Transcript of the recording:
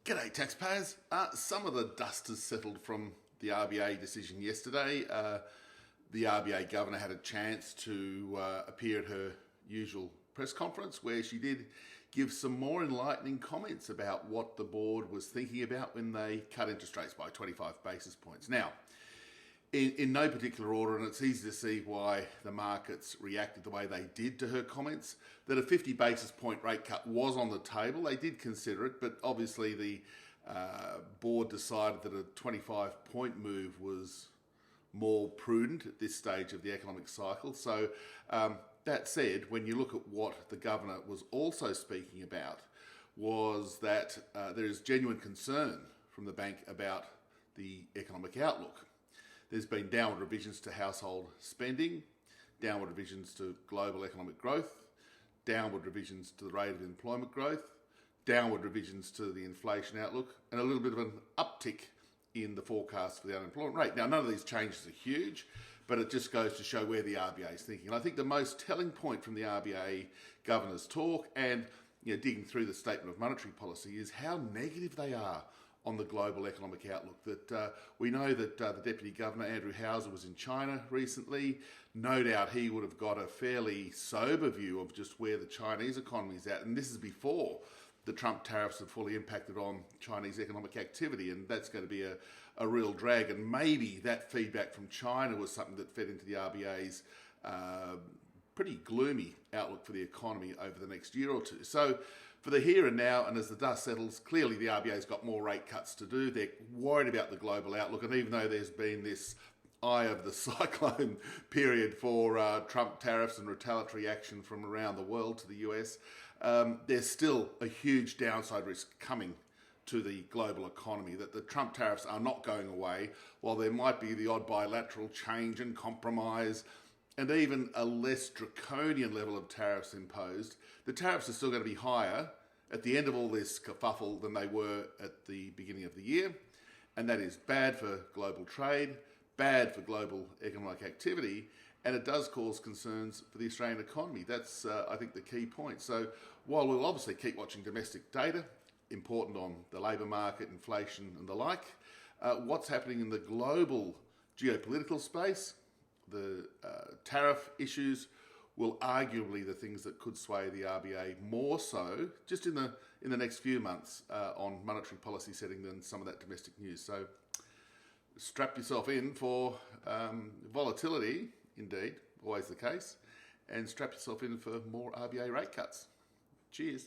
G'day taxpayers. Some of the dust has settled from the RBA decision yesterday. The RBA Governor had a chance to appear at her usual press conference where she did give some more enlightening comments about what the board was thinking about when they cut interest rates by 25 basis points. Now, in no particular order, and it's easy to see why the markets reacted the way they did to her comments, that a 50 basis point rate cut was on the table. They did consider it, but obviously the board decided that a 25 point move was more prudent at this stage of the economic cycle. So that said, when you look at what the governor was also speaking about, was that there is genuine concern from the bank about the economic outlook. There's been downward revisions to household spending, downward revisions to global economic growth, downward revisions to the rate of employment growth, downward revisions to the inflation outlook, and a little bit of an uptick in the forecast for the unemployment rate. Now, none of these changes are huge, but it just goes to show where the RBA is thinking. And I think the most telling point from the RBA governor's talk and digging through the statement of monetary policy is how negative they are on the global economic outlook. That we know that the Deputy Governor Andrew Hauser was in China recently. No doubt he would have got a fairly sober view of just where the Chinese economy is at, and this is before the Trump tariffs have fully impacted on Chinese economic activity, and that's going to be a real drag. And maybe that feedback from China was something that fed into the RBA's pretty gloomy outlook for the economy over the next year or two. So for the here and now, and as the dust settles, clearly the RBA's got more rate cuts to do. They're worried about the global outlook, and even though there's been this eye of the cyclone period for Trump tariffs and retaliatory action from around the world to the US, there's still a huge downside risk coming to the global economy, that the Trump tariffs are not going away. While there might be the odd bilateral change and compromise, and even a less draconian level of tariffs imposed, the tariffs are still going to be higher at the end of all this kerfuffle than they were at the beginning of the year. And that is bad for global trade, bad for global economic activity, and it does cause concerns for the Australian economy. That's, I think, the key point. So while we'll obviously keep watching domestic data, important on the labour market, inflation and the like, what's happening in the global geopolitical space, the tariff issues will arguably the things that could sway the RBA more so just in the next few months on monetary policy setting than some of that domestic news. So strap yourself in for volatility, indeed, always the case, and strap yourself in for more RBA rate cuts. Cheers.